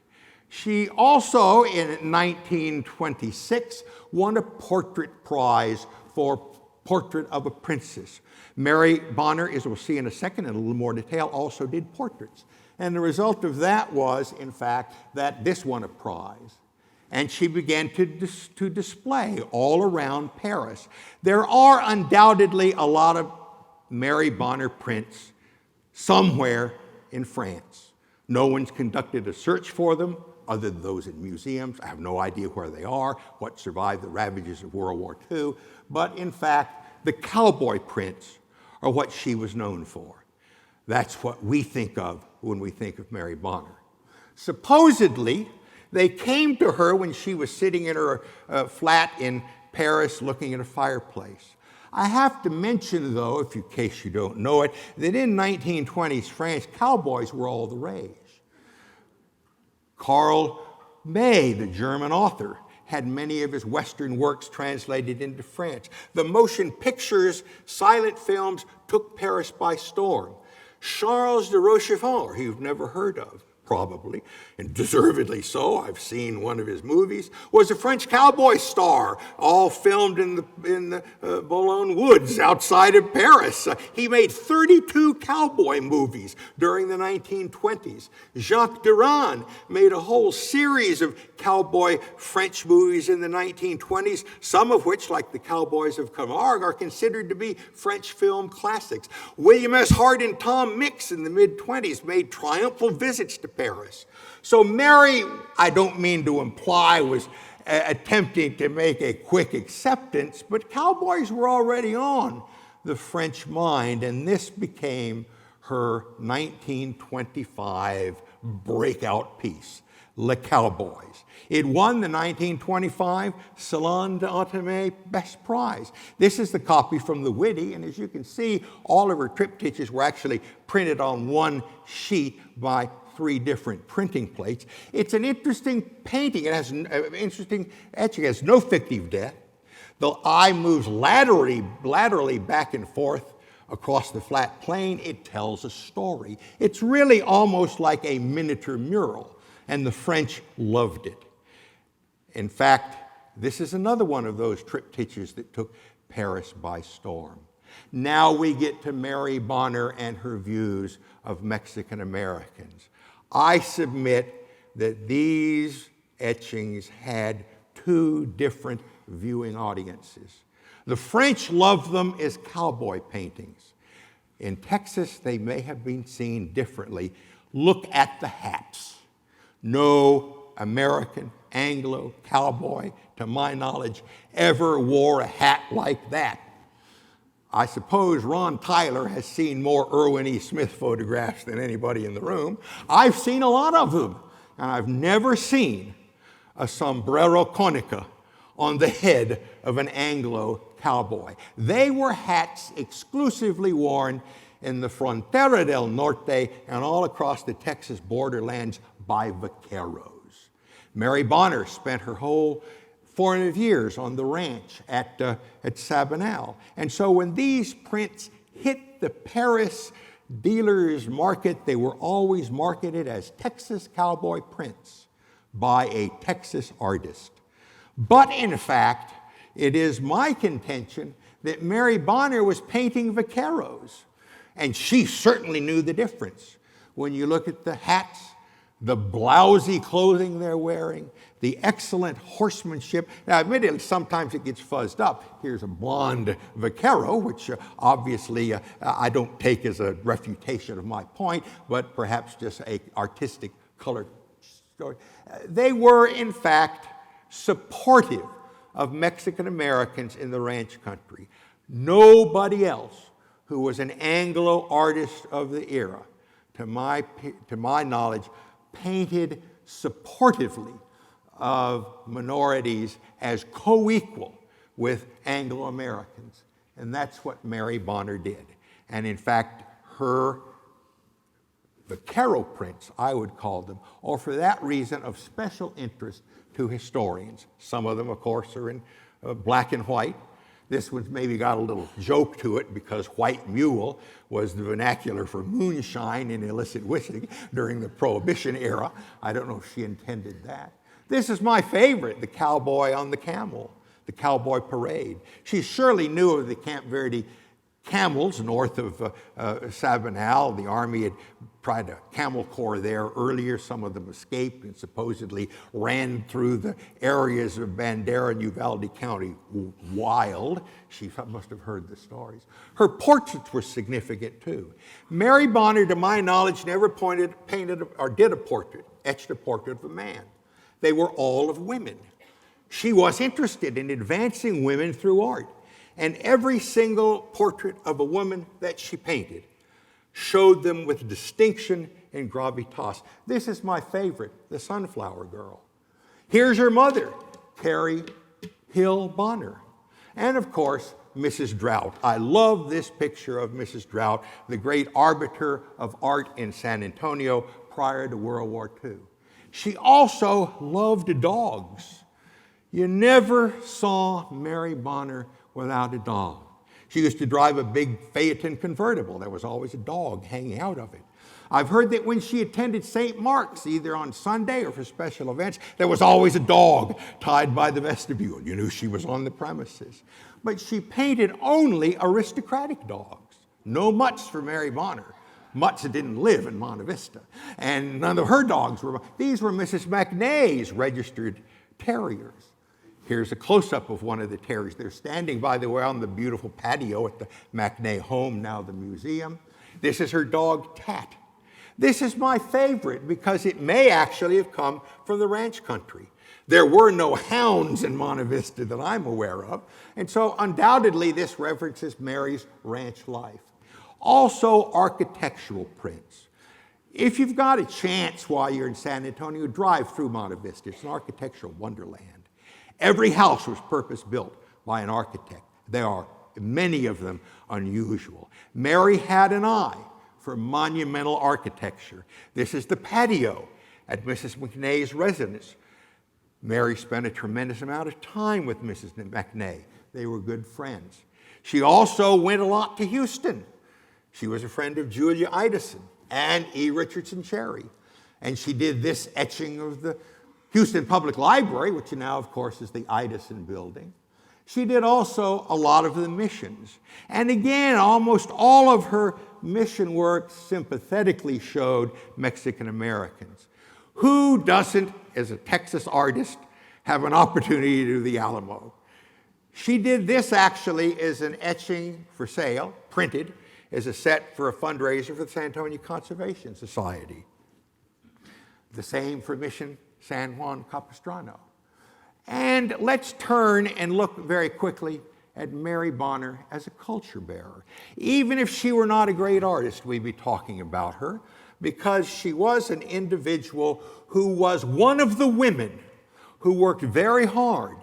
She also, in 1926, won a portrait prize for Portrait of a Princess. Mary Bonner, as we'll see in a second in a little more detail, also did portraits. And the result of that was, in fact, that this won a prize. And she began to display all around Paris. There are undoubtedly a lot of Mary Bonner prints somewhere in France. No one's conducted a search for them, other than those in museums. I have no idea where they are, what survived the ravages of World War II. But in fact, the cowboy prints are what she was known for. That's what we think of when we think of Mary Bonner. Supposedly, they came to her when she was sitting in her flat in Paris looking at a fireplace. I have to mention, though, in case you don't know it, that in 1920s France, cowboys were all the rage. Karl May, the German author, had many of his Western works translated into French. The motion pictures, silent films took Paris by storm. Charles de Rochefort, who you've never heard of, probably, and deservedly so, I've seen one of his movies, was a French cowboy star, all filmed in the Boulogne woods outside of Paris. He made 32 cowboy movies during the 1920s. Jacques Durand made a whole series of cowboy French movies in the 1920s, some of which, like The Cowboys of Camargue, are considered to be French film classics. William S. Hart and Tom Mix in the mid-20s made triumphal visits to Paris. So Mary, I don't mean to imply, was attempting to make a quick acceptance, but cowboys were already on the French mind, and this became her 1925 breakout piece, Les Cowboys. It won the 1925 Salon d'Automne Best Prize. This is the copy from the Whitty, and as you can see, all of her triptychs were actually printed on one sheet by 3 different printing plates. It's an interesting painting. It has an interesting etching. It has no fictive death. The eye moves laterally back and forth across the flat plane. It tells a story. It's really almost like a miniature mural, and the French loved it. In fact, this is another one of those triptychs that took Paris by storm. Now we get to Mary Bonner and her views of Mexican Americans. I submit that these etchings had two different viewing audiences. The French loved them as cowboy paintings. In Texas, they may have been seen differently. Look at the hats. No American Anglo cowboy, to my knowledge, ever wore a hat like that. I suppose Ron Tyler has seen more Irwin E. Smith photographs than anybody in the room. I've seen a lot of them, and I've never seen a sombrero conica on the head of an Anglo cowboy. They were hats exclusively worn in the Frontera del Norte and all across the Texas borderlands by vaqueros. Mary Bonner spent her whole formative years on the ranch at Sabinal. And so when these prints hit the Paris dealer's market, they were always marketed as Texas cowboy prints by a Texas artist. But in fact, it is my contention that Mary Bonner was painting vaqueros, and she certainly knew the difference. When you look at the hats, the blousy clothing they're wearing, the excellent horsemanship. Now, admittedly, sometimes it gets fuzzed up. Here's a blonde vaquero, which obviously I don't take as a refutation of my point, but perhaps just an artistic color story. They were, in fact, supportive of Mexican Americans in the ranch country. Nobody else who was an Anglo artist of the era, to my knowledge, painted supportively of minorities as co-equal with Anglo-Americans. And that's what Mary Bonner did. And in fact, her vaquero prints, I would call them, are for that reason of special interest to historians. Some of them, of course, are in black and white. This one's maybe got a little joke to it because white mule was the vernacular for moonshine and illicit whiskey during the Prohibition era. I don't know if she intended that. This is my favorite, the cowboy on the camel, the cowboy parade. She surely knew of the Camp Verde camels north of Sabinal. The Army had tried a camel corps there earlier. Some of them escaped and supposedly ran through the areas of Bandera and Uvalde County wild. She must have heard the stories. Her portraits were significant too. Mary Bonner, to my knowledge, never painted or did a portrait, etched a portrait of a man. They were all of women. She was interested in advancing women through art. And every single portrait of a woman that she painted showed them with distinction and gravitas. This is my favorite, the Sunflower Girl. Here's her mother, Carrie Hill Bonner. And of course, Mrs. Drought. I love this picture of Mrs. Drought, the great arbiter of art in San Antonio prior to World War II. She also loved dogs. You never saw Mary Bonner without a dog. She used to drive a big Phaeton convertible. There was always a dog hanging out of it. I've heard that when she attended St. Mark's, either on Sunday or for special events, there was always a dog tied by the vestibule. You knew she was on the premises. But she painted only aristocratic dogs. No mutts for Mary Bonner. Mutts didn't live in Monte Vista. And none of her dogs were. These were Mrs. McNay's registered terriers. Here's a close-up of one of the terriers. They're standing, by the way, on the beautiful patio at the McNay home, now the museum. This is her dog, Tat. This is my favorite because it may actually have come from the ranch country. There were no hounds in Monte Vista that I'm aware of, and so undoubtedly this references Mary's ranch life. Also, architectural prints. If you've got a chance while you're in San Antonio, drive through Monte Vista. It's an architectural wonderland. Every house was purpose-built by an architect. There are many of them unusual. Mary had an eye for monumental architecture. This is the patio at Mrs. McNay's residence. Mary spent a tremendous amount of time with Mrs. McNay. They were good friends. She also went a lot to Houston. She was a friend of Julia Idison and E. Richardson Cherry. And she did this etching of the Houston Public Library, which now, of course, is the Idison building. She did also a lot of the missions. And again, almost all of her mission work sympathetically showed Mexican Americans Who doesn't, as a Texas artist, have an opportunity to do the Alamo? She did this actually as an etching for sale, printed as a set for a fundraiser for the San Antonio Conservation Society. The same for Mission San Juan Capistrano. And let's turn and look very quickly at Mary Bonner as a culture bearer. Even if she were not a great artist, we'd be talking about her, because she was an individual who was one of the women who worked very hard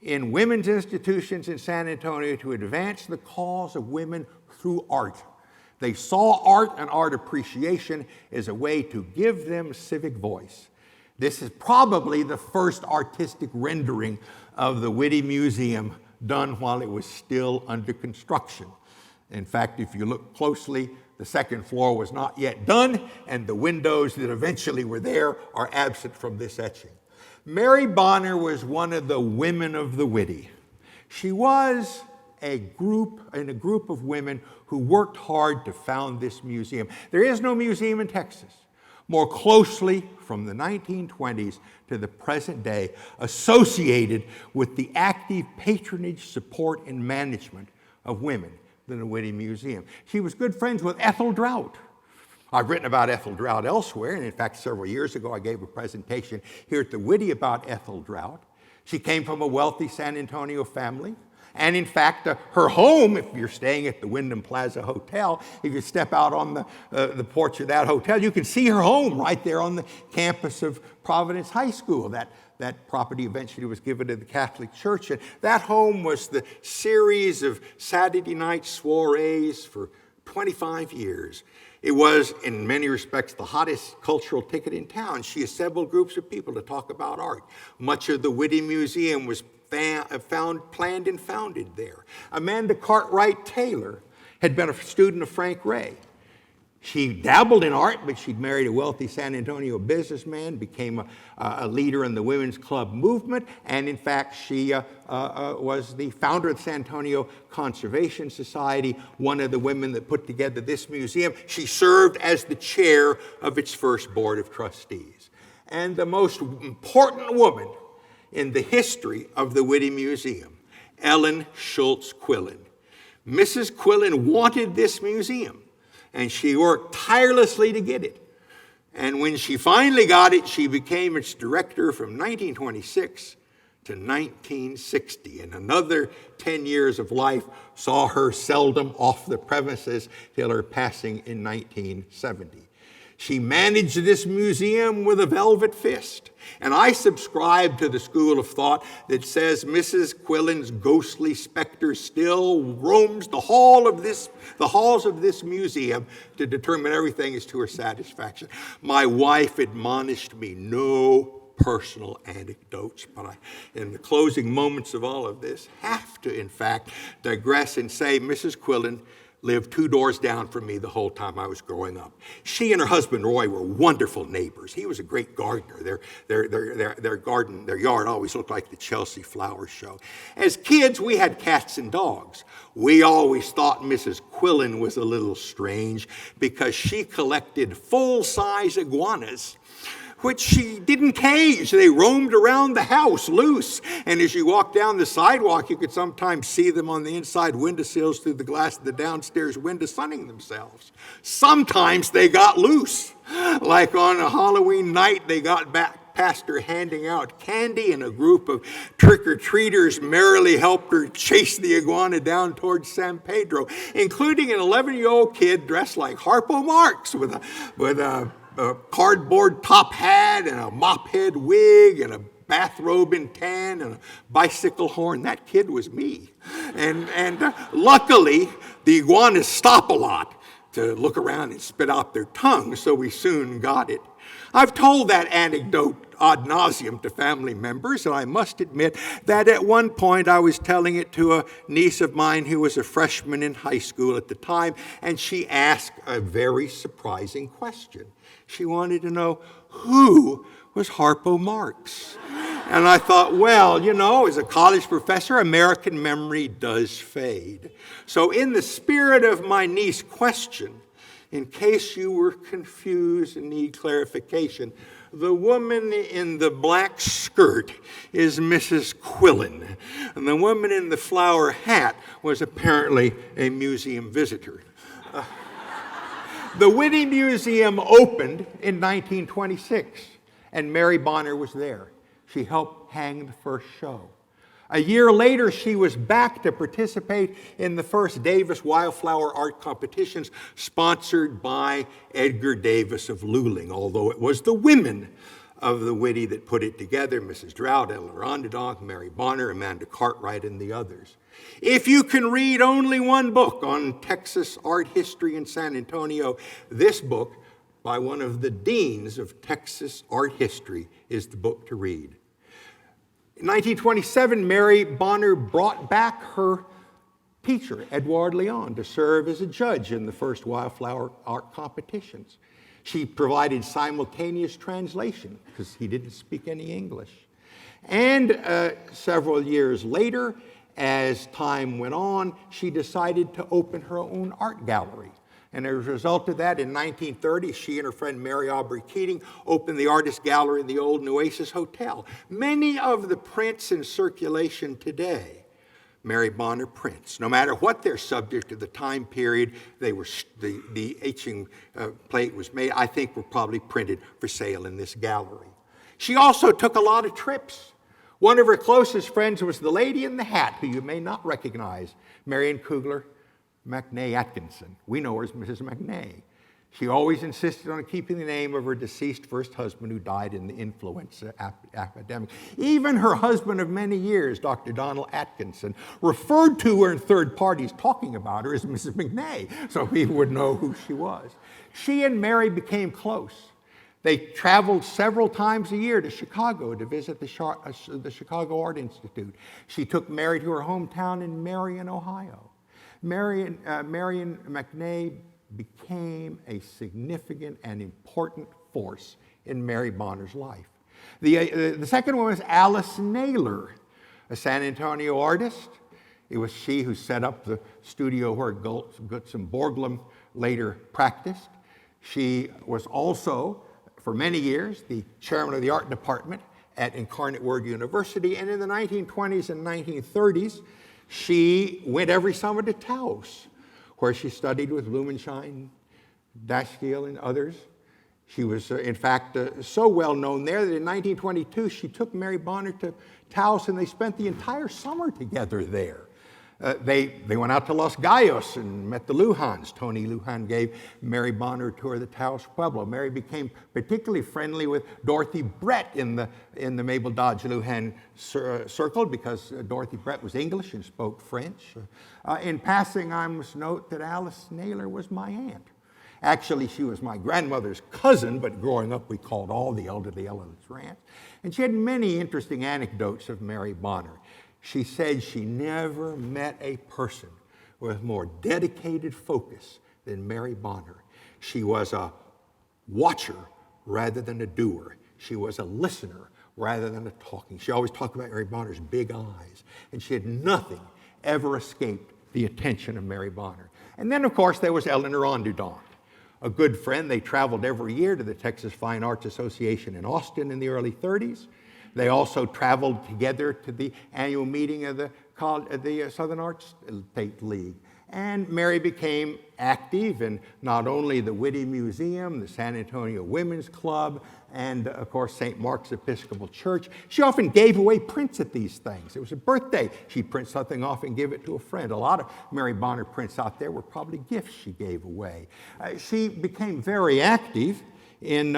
in women's institutions in San Antonio to advance the cause of women through art. They saw art and art appreciation as a way to give them civic voice. This is probably the first artistic rendering of the Witte Museum done while it was still under construction. In fact, if you look closely, the second floor was not yet done, and the windows that eventually were there are absent from this etching. Mary Bonner was one of the women of the Witte. She was in a group of women who worked hard to found this museum. There is no museum in Texas more closely from the 1920s to the present day associated with the active patronage, support, and management of women than the Witte Museum. She was good friends with Ethel Drought. I've written about Ethel Drought elsewhere, and in fact, several years ago, I gave a presentation here at the Witte about Ethel Drought. She came from a wealthy San Antonio family. And in fact, her home, if you're staying at the Wyndham Plaza Hotel, if you step out on the porch of that hotel, you can see her home right there on the campus of Providence High School. That property eventually was given to the Catholic Church. And that home was the series of Saturday night soirees for 25 years. It was, in many respects, the hottest cultural ticket in town. She assembled groups of people to talk about art. Much of the Witte Museum was planned and founded there. Amanda Cartwright Taylor had been a student of Frank Ray. She dabbled in art, but she'd married a wealthy San Antonio businessman, became a leader in the women's club movement, and in fact, she was the founder of the San Antonio Conservation Society, one of the women that put together this museum. She served as the chair of its first board of trustees. And the most important woman in the history of the Witte Museum, Ellen Schultz Quillen. Mrs. Quillen wanted this museum, and she worked tirelessly to get it. And when she finally got it, she became its director from 1926 to 1960. And another 10 years of life saw her seldom off the premises till her passing in 1970. She managed this museum with a velvet fist. And I subscribe to the school of thought that says Mrs. Quillen's ghostly specter still roams the halls of this museum to determine everything is to her satisfaction. My wife admonished me, no personal anecdotes, but I, in the closing moments of all of this, have to, in fact, digress and say Mrs. Quillen lived 2 doors down from me the whole time I was growing up. She and her husband Roy were wonderful neighbors. He was a great gardener. Their yard always looked like the Chelsea Flower Show. As kids, we had cats and dogs. We always thought Mrs. Quillen was a little strange because she collected full-size iguanas, which she didn't cage. They roamed around the house loose. And as you walked down the sidewalk, you could sometimes see them on the inside windowsills through the glass of the downstairs window sunning themselves. Sometimes they got loose. Like on a Halloween night, they got back past her handing out candy, and a group of trick-or-treaters merrily helped her chase the iguana down towards San Pedro, including an 11-year-old kid dressed like Harpo Marx with a cardboard top hat and a mop head wig and a bathrobe in tan and a bicycle horn. That kid was me. And luckily, the iguanas stop a lot to look around and spit out their tongues, so we soon got it. I've told that anecdote ad nauseum to family members, and I must admit that at one point I was telling it to a niece of mine who was a freshman in high school at the time, and she asked a very surprising question. She wanted to know, who was Harpo Marx? And I thought, well, you know, as a college professor, American memory does fade. So in the spirit of my niece's question, In case you were confused and need clarification, the woman in the black skirt is Mrs. Quillen, and the woman in the flower hat was apparently a museum visitor. The Whitty Museum opened in 1926, and Mary Bonner was there. She helped hang the first show. A year later, she was back to participate in the first Davis Wildflower Art Competitions sponsored by Edgar Davis of Luling, although it was the women of the Whitty that put it together, Mrs. Drought, Eleanor Onderdonk, Mary Bonner, Amanda Cartwright, and the others. If you can read only one book on Texas art history in San Antonio, this book by one of the deans of Texas art history is the book to read. In 1927, Mary Bonner brought back her teacher, Edouard Leon, to serve as a judge in the first wildflower art competitions. She provided simultaneous translation because he didn't speak any English. And several years later, as time went on, she decided to open her own art gallery. And as a result of that, in 1930, she and her friend Mary Aubrey Keating opened the Artist Gallery in the old Nueces Hotel. Many of the prints in circulation today, Mary Bonner prints. No matter what their subject of the time period, they were the etching plate was made, I think were probably printed for sale in this gallery. She also took a lot of trips. One of her closest friends was the lady in the hat, who you may not recognize, Marion Kugler McNay Atkinson. We know her as Mrs. McNay. She always insisted on keeping the name of her deceased first husband who died in the influenza epidemic. Even her husband of many years, Dr. Donald Atkinson, referred to her in third parties talking about her as Mrs. McNay, so people would know who she was. She and Mary became close. They traveled several times a year to Chicago to visit the Chicago Art Institute. She took Mary to her hometown in Marion, Ohio. Marion McNay became a significant and important force in Mary Bonner's life. The second one was Alice Naylor, a San Antonio artist. It was she who set up the studio where Gutzon Borglum later practiced. She was also, for many years, the chairman of the art department at Incarnate Word University, and in the 1920s and 1930s, she went every summer to Taos, where she studied with Blumenschein, Dashkiel, and others. She was, in fact, so well known there that in 1922 she took Mary Bonner to Taos, and they spent the entire summer together there. They went out to Los Gallos and met the Luhans. Tony Lujan gave Mary Bonner a tour of the Taos Pueblo. Mary became particularly friendly with Dorothy Brett in the Mabel Dodge Lujan circle because Dorothy Brett was English and spoke French. In passing, I must note that Alice Naylor was my aunt. Actually, she was my grandmother's cousin, but growing up we called all the elderly Ellen's aunts. And she had many interesting anecdotes of Mary Bonner. She said she never met a person with more dedicated focus than Mary Bonner. She was a watcher rather than a doer. She was a listener rather than a talking. She always talked about Mary Bonner's big eyes, and she had nothing ever escaped the attention of Mary Bonner. And then, of course, there was Eleanor Onderdonk, a good friend. They traveled every year to the Texas Fine Arts Association in Austin in the early 30s. They also traveled together to the annual meeting of the Southern Arts State League. And Mary became active in not only the Whitty Museum, the San Antonio Women's Club, and, of course, St. Mark's Episcopal Church. She often gave away prints at these things. It was a birthday. She'd print something off and give it to a friend. A lot of Mary Bonner prints out there were probably gifts she gave away. She became very active in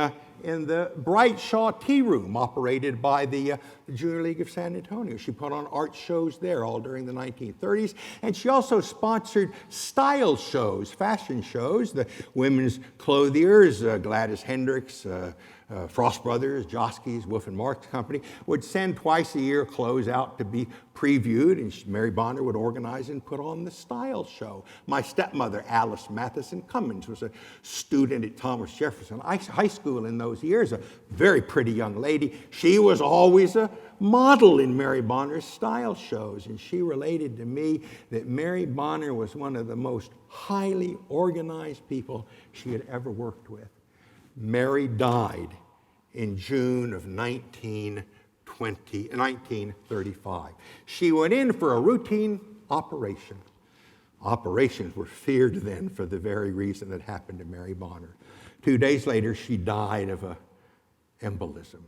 the Bright Shaw Tea Room operated by the Junior League of San Antonio. She put on art shows there all during the 1930s, and she also sponsored style shows, fashion shows. The women's clothiers, Gladys Hendricks, Frost Brothers, Joske's, Wolf and Marks Company would send twice a year clothes out to be previewed, and Mary Bonner would organize and put on the style show. My stepmother, Alice Matheson Cummins, was a student at Thomas Jefferson High School in those years, a very pretty young lady. She was always a model in Mary Bonner's style shows, and she related to me that Mary Bonner was one of the most highly organized people she had ever worked with. Mary died in June of 1935. She went in for a routine operation. Operations were feared then for the very reason that happened to Mary Bonner. 2 days later, she died of an embolism.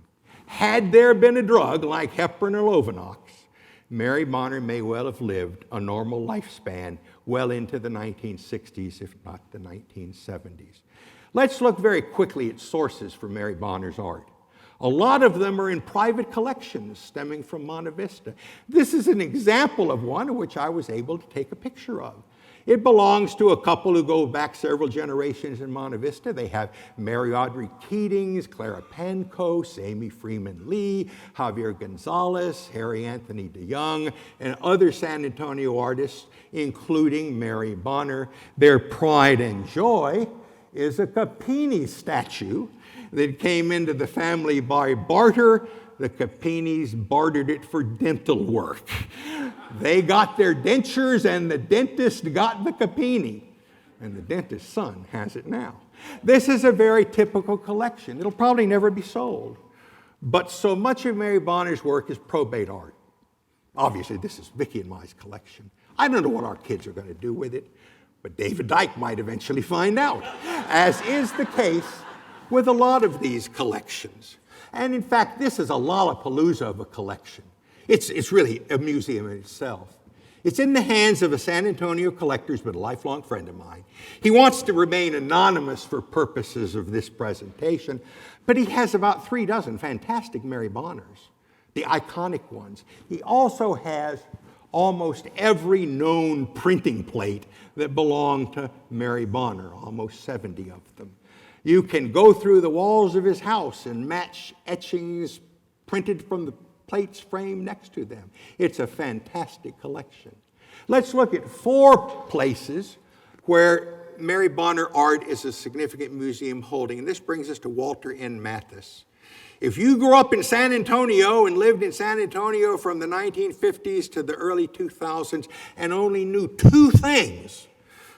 Had there been a drug like heparin or Lovenox, Mary Bonner may well have lived a normal lifespan well into the 1960s, if not the 1970s. Let's look very quickly at sources for Mary Bonner's art. A lot of them are in private collections stemming from Monte Vista. This is an example of one which I was able to take a picture of. It belongs to a couple who go back several generations in Monte Vista. They have Mary Audrey Keatings, Clara Pancos, Amy Freeman Lee, Javier Gonzalez, Harry Anthony DeYoung, and other San Antonio artists, including Mary Bonner. Their pride and joy is a Capini statue that came into the family by barter. The Capinis bartered it for dental work. They got their dentures, and the dentist got the Capini. And the dentist's son has it now. This is a very typical collection. It'll probably never be sold. But so much of Mary Bonner's work is probate art. Obviously, this is Vicki and my collection. I don't know what our kids are going to do with it, but David Dyke might eventually find out, as is the case with a lot of these collections. And in fact, this is a Lollapalooza of a collection. It's really a museum in itself. It's in the hands of a San Antonio collector who's been a lifelong friend of mine. He wants to remain anonymous for purposes of this presentation, but he has about 36 fantastic Mary Bonners, the iconic ones. He also has almost every known printing plate that belonged to Mary Bonner, almost 70 of them. You can go through the walls of his house and match etchings printed from the plates framed next to them. It's a fantastic collection. Let's look at 4 places where Mary Bonner art is a significant museum holding, and this brings us to Walter N. Mathis. If you grew up in San Antonio and lived in San Antonio from the 1950s to the early 2000s and only knew 2 things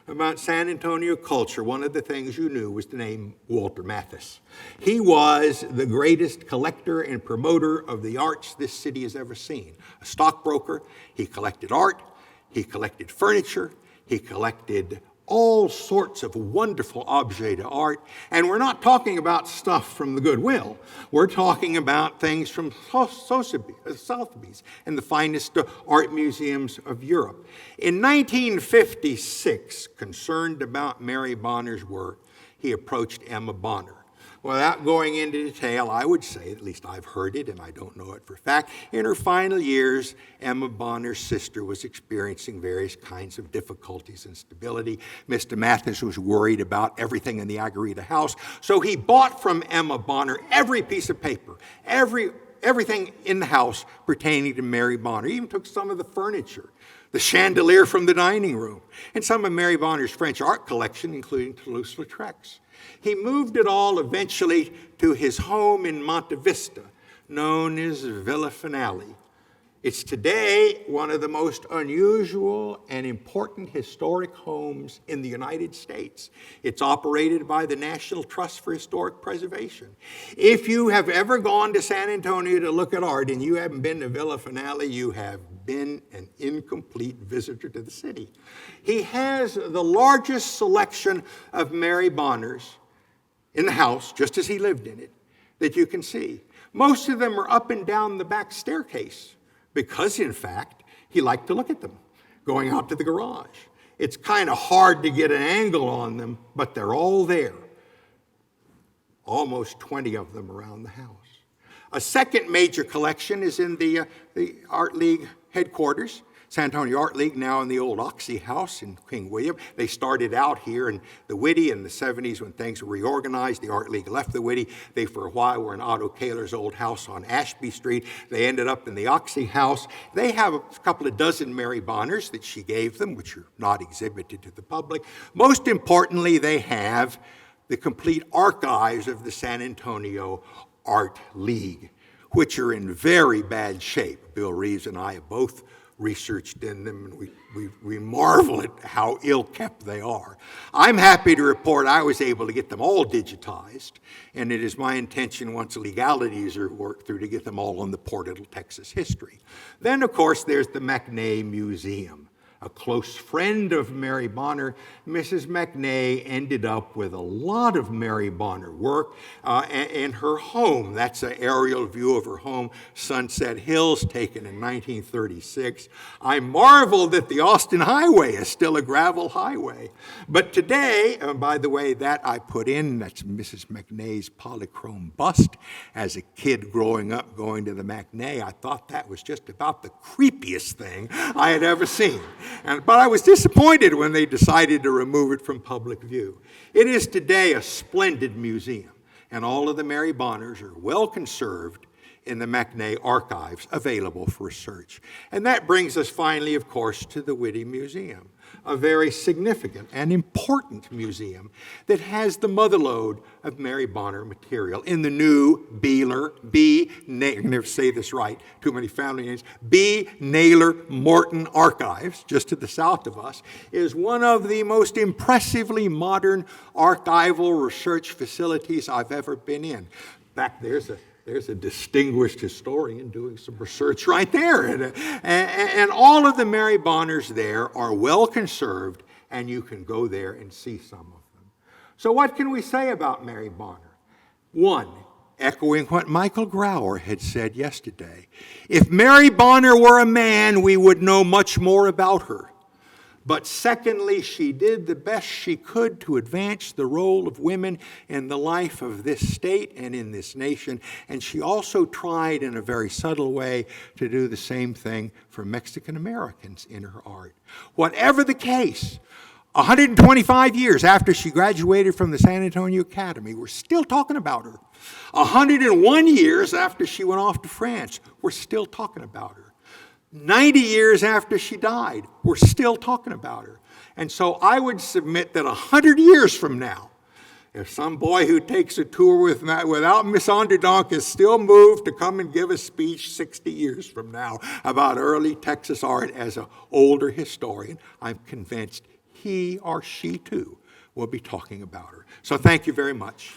about San Antonio culture, one of the things you knew was the name Walter Mathis. He was the greatest collector and promoter of the arts this city has ever seen. A stockbroker, he collected art, he collected furniture, he collected all sorts of wonderful objets d'art. And we're not talking about stuff from the Goodwill. We're talking about things from Sotheby's and the finest art museums of Europe. In 1956, concerned about Mary Bonner's work, he approached Emma Bonner. Without going into detail, I would say, at least I've heard it and I don't know it for a fact, in her final years, Emma Bonner's sister was experiencing various kinds of difficulties and instability. Mr. Mathis was worried about everything in the Agarita house, so he bought from Emma Bonner every piece of paper, everything in the house pertaining to Mary Bonner. He even took some of the furniture, the chandelier from the dining room, and some of Mary Bonner's French art collection, including Toulouse-Lautrec's. He moved it all eventually to his home in Monte Vista, known as Villa Finale. It's today one of the most unusual and important historic homes in the United States. It's operated by the National Trust for Historic Preservation. If you have ever gone to San Antonio to look at art and you haven't been to Villa Finale, you have been an incomplete visitor to the city. He has the largest selection of Mary Bonners in the house, just as he lived in it, that you can see. Most of them are up and down the back staircase because, in fact, he liked to look at them going out to the garage. It's kind of hard to get an angle on them, but they're all there. Almost 20 of them around the house. A second major collection is in the Art League headquarters. San Antonio Art League, now in the old Oxy House in King William. They started out here in the Whitty in the 70s when things were reorganized. The Art League left the Whitty. They, for a while, were in Otto Kaler's old house on Ashby Street. They ended up in the Oxy House. They have a couple of dozen Mary Bonners that she gave them, which are not exhibited to the public. Most importantly, they have the complete archives of the San Antonio Art League, which are in very bad shape. Bill Reeves and I have both researched in them, and we marvel at how ill-kept they are. I'm happy to report I was able to get them all digitized, and it is my intention, once legalities are worked through, to get them all on the Portal Texas History. Then, of course, there's the McNay Museum. A close friend of Mary Bonner, Mrs. McNay ended up with a lot of Mary Bonner work in her home. That's an aerial view of her home, Sunset Hills, taken in 1936. I marvel that the Austin Highway is still a gravel highway. But today, by the way, that I put in, that's Mrs. McNay's polychrome bust. As a kid growing up going to the McNay, I thought that was just about the creepiest thing I had ever seen. But I was disappointed when they decided to remove it from public view. It is today a splendid museum, and all of the Mary Bonners are well conserved in the McNay archives available for search. And that brings us finally, of course, to the Whitty Museum, a very significant and important museum that has the motherlode of Mary Bonner material in the new I can never say this right, too many family names, B. Naylor Morton Archives, just to the south of us, is one of the most impressively modern archival research facilities I've ever been in. Back there's a distinguished historian doing some research right there. And all of the Mary Bonners there are well conserved, and you can go there and see some of them. So what can we say about Mary Bonner? One, echoing what Michael Grauer had said yesterday, if Mary Bonner were a man, we would know much more about her. But secondly, she did the best she could to advance the role of women in the life of this state and in this nation. And she also tried in a very subtle way to do the same thing for Mexican Americans in her art. Whatever the case, 125 years after she graduated from the San Antonio Academy, we're still talking about her. 101 years after she went off to France, we're still talking about her. 90 years after she died, we're still talking about her. And so I would submit that 100 years from now, if some boy who takes a tour without Miss Onderdonk is still moved to come and give a speech 60 years from now about early Texas art as an older historian, I'm convinced he or she too will be talking about her. So thank you very much.